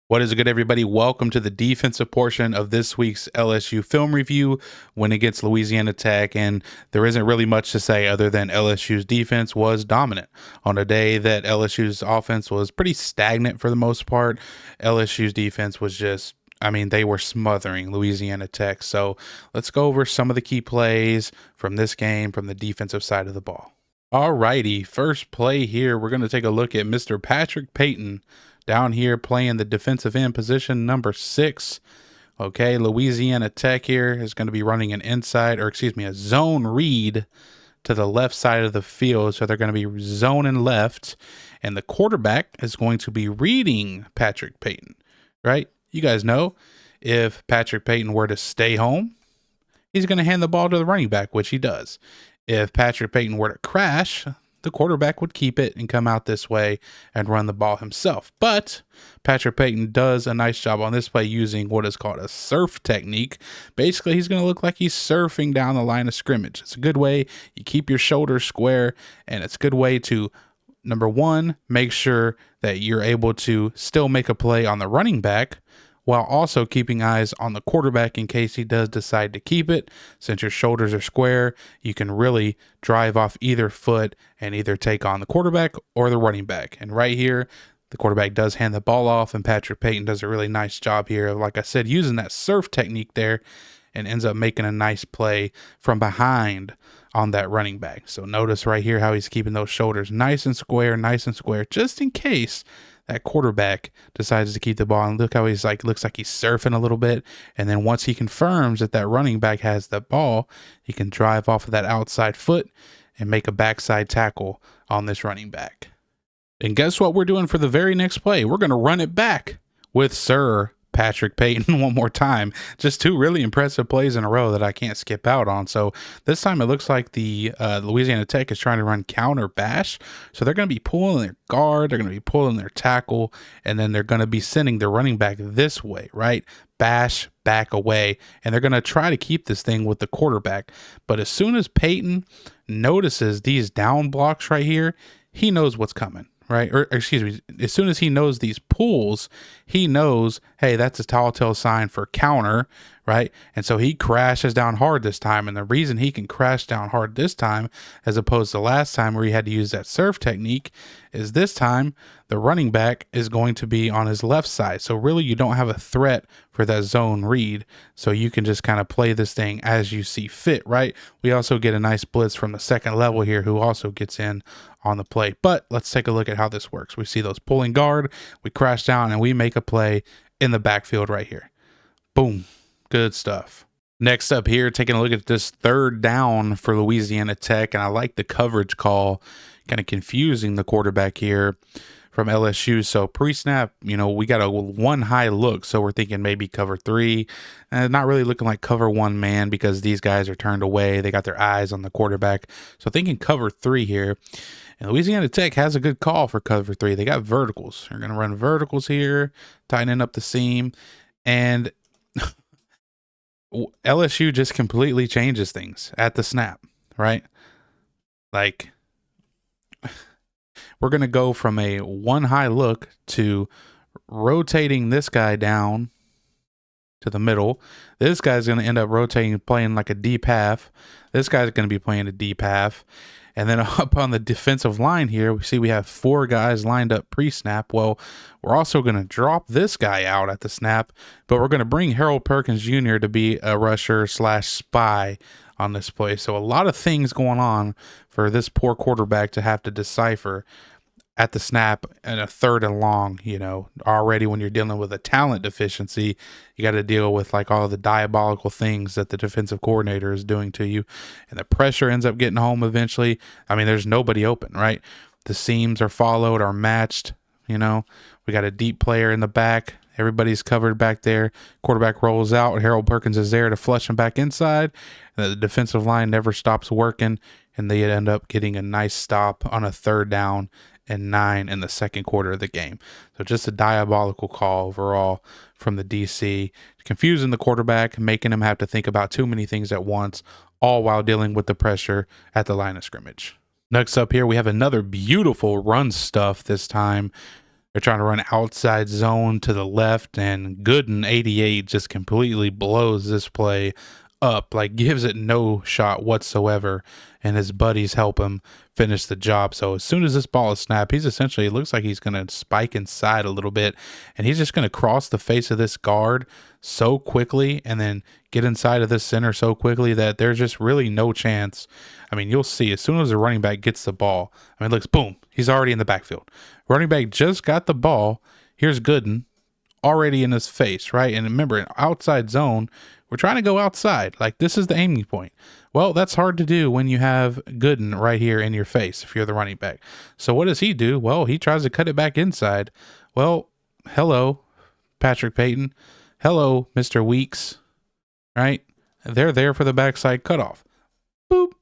What is good, everybody? Welcome to the defensive portion of this week's LSU film review when against Louisiana Tech. And there isn't really much to say other than LSU's defense was dominant on a day that LSU's offense was pretty stagnant for the most part. LSU's defense was just, they were smothering Louisiana Tech. So let's go over some of the key plays from this game from the defensive side of the ball. Alrighty, first play here, we're going to take a look at Mr. Patrick Payton down here playing the defensive end position number 6. Okay, Louisiana Tech here is going to be running a zone read to the left side of the field. So they're going to be zoning left, and the quarterback is going to be reading Patrick Payton, right? You guys know if Patrick Payton were to stay home, he's going to hand the ball to the running back, which he does. If Patrick Payton were to crash, the quarterback would keep it and come out this way and run the ball himself. But Patrick Payton does a nice job on this play using what is called a surf technique. Basically, he's going to look like he's surfing down the line of scrimmage. It's a good way. You keep your shoulders square, and it's a good way to, number one, make sure that you're able to still make a play on the running back, while also keeping eyes on the quarterback in case he does decide to keep it. Since your shoulders are square, you can really drive off either foot and either take on the quarterback or the running back. And right here, the quarterback does hand the ball off, and Patrick Payton does a really nice job here of, like I said, using that surf technique there, and ends up making a nice play from behind on that running back. So notice right here how he's keeping those shoulders nice and square, just in case that quarterback decides to keep the ball. And look how he's looks like he's surfing a little bit. And then once he confirms that that running back has the ball, he can drive off of that outside foot and make a backside tackle on this running back. And guess what we're doing for the very next play? We're going to run it back with Sir Patrick Payton one more time. Just two really impressive plays in a row that I can't skip out on. So this time it looks like the Louisiana Tech is trying to run counter bash. So they're going to be pulling their guard, they're going to be pulling their tackle, and then they're going to be sending the running back this way, right? Bash back away, and they're going to try to keep this thing with the quarterback. But as soon as Payton notices these down blocks right here, he knows what's coming. Right? Or excuse me, as soon as he knows these pulls, he knows, hey, that's a telltale sign for counter, right? And so he crashes down hard this time. And the reason he can crash down hard this time, as opposed to last time where he had to use that surf technique, is this time the running back is going to be on his left side. So really you don't have a threat for that zone read. So you can just kind of play this thing as you see fit, right? We also get a nice blitz from the second level here who also gets in on the play. But let's take a look at how this works. We see those pulling guard, we crash down, and we make a play in the backfield right here. Boom. Good stuff. Next up here, taking a look at this third down for Louisiana Tech, and I like the coverage call, kind of confusing the quarterback here from LSU. So pre-snap, we got a one high look, so we're thinking maybe cover 3, and not really looking like cover 1 man because these guys are turned away. They got their eyes on the quarterback. So thinking cover 3 here. And Louisiana Tech has a good call for cover 3. They got verticals. They're going to run verticals here, tightening up the seam, and LSU just completely changes things at the snap, right? Like, we're going to go from a one high look to rotating this guy down to the middle. This guy's going to end up rotating, playing like a deep half. This guy's going to be playing a deep half. And then up on the defensive line here, we see we have 4 guys lined up pre-snap. Well, we're also going to drop this guy out at the snap, but we're going to bring Harold Perkins Jr. to be a rusher / spy on this play. So a lot of things going on for this poor quarterback to have to decipher at the snap and a 3rd and long. Already when you're dealing with a talent deficiency, you got to deal with like all the diabolical things that the defensive coordinator is doing to you, and the pressure ends up getting home eventually. There's nobody open, right? The seams are followed, are matched. We got a deep player in the back. Everybody's covered back there. Quarterback rolls out. Harold Perkins is there to flush him back inside. And the defensive line never stops working, and they end up getting a nice stop on a 3rd down and 9 in the second quarter of the game. So just a diabolical call overall from the DC, confusing the quarterback, making him have to think about too many things at once, all while dealing with the pressure at the line of scrimmage. Next up here, we have another beautiful run stuff this time. They're trying to run outside zone to the left, and Gooden 88 just completely blows this play up, like gives it no shot whatsoever, and his buddies help him finish the job. So as soon as this ball is snapped, he's essentially, it looks like he's going to spike inside a little bit, and he's just going to cross the face of this guard so quickly and then get inside of this center so quickly that there's just really no chance. I mean, you'll see as soon as the running back gets the ball, I mean, looks, boom, he's already in the backfield. Running back just got the ball. Here's Gooden already in his face, right? And remember, in outside zone, we're trying to go outside. Like, this is the aiming point. Well, that's hard to do when you have Gooden right here in your face if you're the running back. So what does he do? Well, he tries to cut it back inside. Well, hello, Patrick Payton. Hello, Mr. Weeks, right? They're there for the backside cutoff. Boop.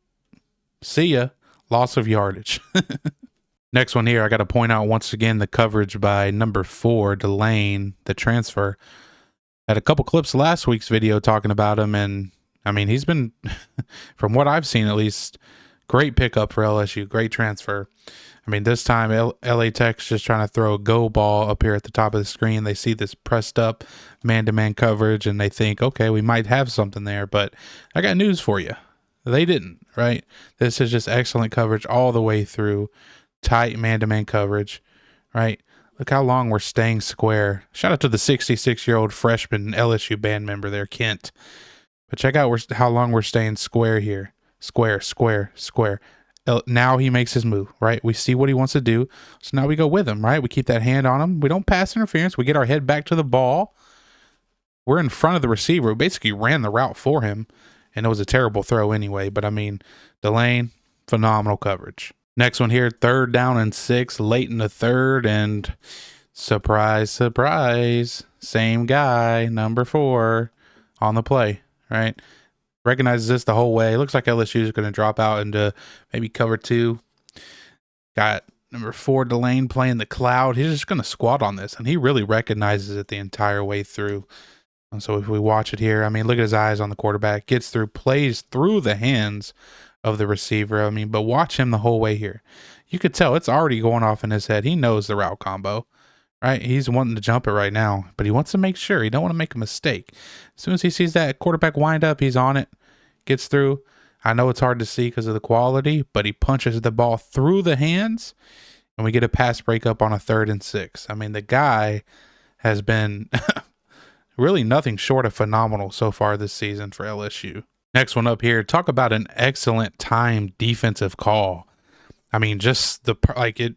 See ya. Loss of yardage. Next one here, I got to point out once again the coverage by number 4, Delane, the transfer. Had a couple clips last week's video talking about him, and I mean, he's been, from what I've seen at least, great pickup for LSU, great transfer. I mean, this time LA Tech's just trying to throw a go ball up here at the top of the screen. They see this pressed up man-to-man coverage, and they think, okay, we might have something there, but I got news for you. They didn't, right? This is just excellent coverage all the way through. Tight man-to-man coverage, right? Look how long we're staying square. Shout out to the 66-year-old freshman LSU band member there, Kent. But check out how long we're staying square here. Square, square, square. Now he makes his move, right? We see what he wants to do. So now we go with him, right? We keep that hand on him. We don't pass interference. We get our head back to the ball. We're in front of the receiver. We basically ran the route for him. And it was a terrible throw anyway. But, I mean, Delane, phenomenal coverage. Next one here, 3rd down and 6, late in the third, and surprise, surprise, same guy, number 4, on the play, right? Recognizes this the whole way. Looks like LSU is going to drop out into maybe cover 2. Got number 4, Delane, playing the cloud. He's just going to squat on this, and he really recognizes it the entire way through. And so if we watch it here, I mean, look at his eyes on the quarterback. Gets through, plays through the hands of the receiver. I mean, but watch him the whole way here. You could tell it's already going off in his head. He knows the route combo, right? He's wanting to jump it right now, but he wants to make sure. He don't want to make a mistake. As soon as he sees that quarterback wind up, he's on it, gets through. I know it's hard to see because of the quality, but he punches the ball through the hands, and we get a pass breakup on a 3rd and 6. I mean, the guy has been really nothing short of phenomenal so far this season for LSU. Next one up here, talk about an excellent time defensive call. I mean, just it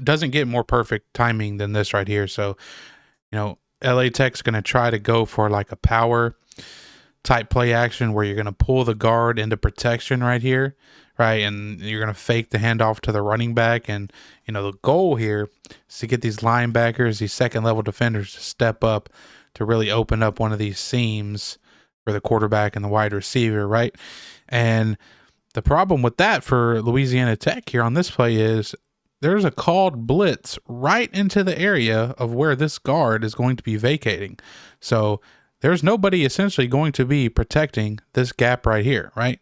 doesn't get more perfect timing than this right here. So, you know, LA Tech's going to try to go for like a power type play action where you're going to pull the guard into protection right here, right? And you're going to fake the handoff to the running back. And, you know, the goal here is to get these linebackers, these second level defenders to step up to really open up one of these seams for the quarterback and the wide receiver, right? And the problem with that for Louisiana Tech here on this play is there's a called blitz right into the area of where this guard is going to be vacating. So there's nobody essentially going to be protecting this gap right here, right?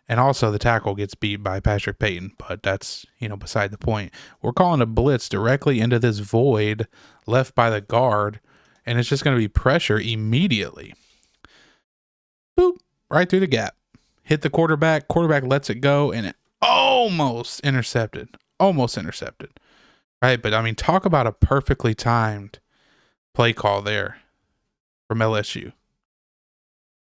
And also the tackle gets beat by Patrick Payton, but that's, you know, beside the point. We're calling a blitz directly into this void left by the guard, and it's just going to be pressure immediately. Boop, right through the gap. Hit the quarterback. Quarterback lets it go, and it almost intercepted. Almost intercepted. Right, but I mean, talk about a perfectly timed play call there from LSU.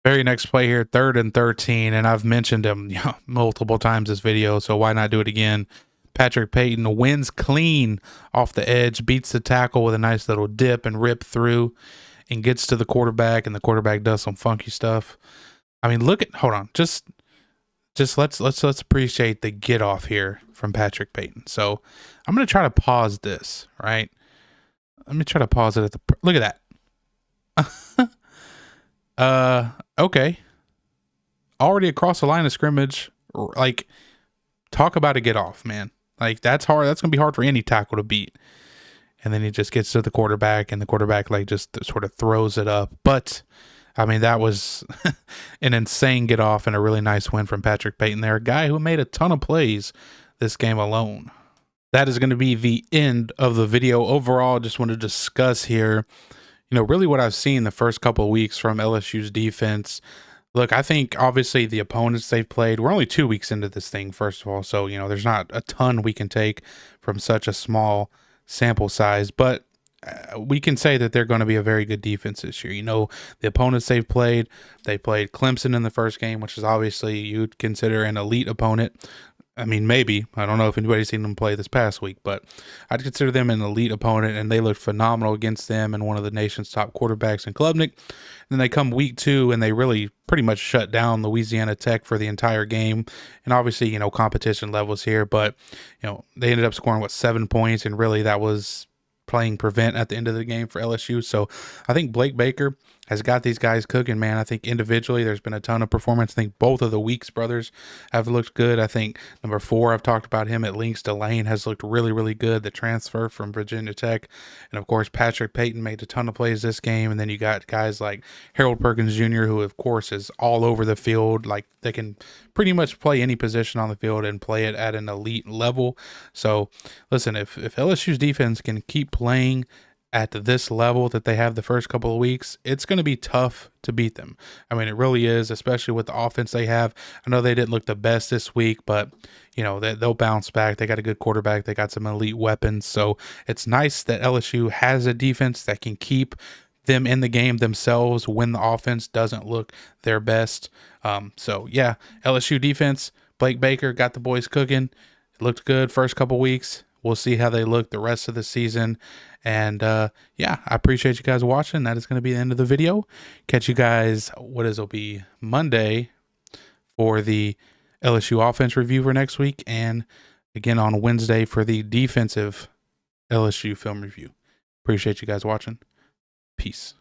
Very next play here, 3rd and 13, and I've mentioned him multiple times this video, so why not do it again? Patrick Payton wins clean off the edge, beats the tackle with a nice little dip and rip through, and gets to the quarterback, and the quarterback does some funky stuff. I mean, hold on, just let's appreciate the get off here from Patrick Payton. So I'm gonna try to pause this, right? Let me try to pause it at the. Look at that. Okay. Already across the line of scrimmage, like, talk about a get off, man. Like, that's hard. That's gonna be hard for any tackle to beat. And then he just gets to the quarterback, and the quarterback like just sort of throws it up. But I mean, that was an insane get off and a really nice win from Patrick Payton there, a guy who made a ton of plays this game alone. that is going to be the end of the video. Overall, just want to discuss here, really what I've seen the first couple of weeks from LSU's defense. Look, I think obviously the opponents they've played, we're only 2 weeks into this thing, first of all. So, there's not a ton we can take from such a small sample size, but we can say that they're going to be a very good defense this year. The opponents they played Clemson in the first game, which is obviously you'd consider an elite opponent. I mean, maybe. I don't know if anybody's seen them play this past week, but I'd consider them an elite opponent, and they looked phenomenal against them and one of the nation's top quarterbacks in Klubnik. And then they come week 2, and they really pretty much shut down Louisiana Tech for the entire game. And obviously, competition levels here, but, they ended up scoring, 7 points, and really that was playing prevent at the end of the game for LSU. So I think Blake Baker has got these guys cooking, man. I think individually there's been a ton of performance. I think both of the Weeks brothers have looked good. I think number 4, I've talked about him at links. Delane has looked really, really good. The transfer from Virginia Tech. And of course, Patrick Payton made a ton of plays this game. And then you got guys like Harold Perkins Jr., who of course is all over the field. Like they can pretty much play any position on the field and play it at an elite level. So listen, if LSU's defense can keep playing at this level that they have the first couple of weeks, it's going to be tough to beat them. I mean, it really is, especially with the offense they have. I know they didn't look the best this week, but, they'll bounce back. They got a good quarterback. They got some elite weapons. So it's nice that LSU has a defense that can keep them in the game themselves when the offense doesn't look their best. So, yeah, LSU defense, Blake Baker got the boys cooking. It looked good first couple weeks. We'll see how they look the rest of the season. And yeah, I appreciate you guys watching. That is going to be the end of the video. Catch you guys, it'll be Monday for the LSU offense review for next week. And again on Wednesday for the defensive LSU film review. Appreciate you guys watching. Peace.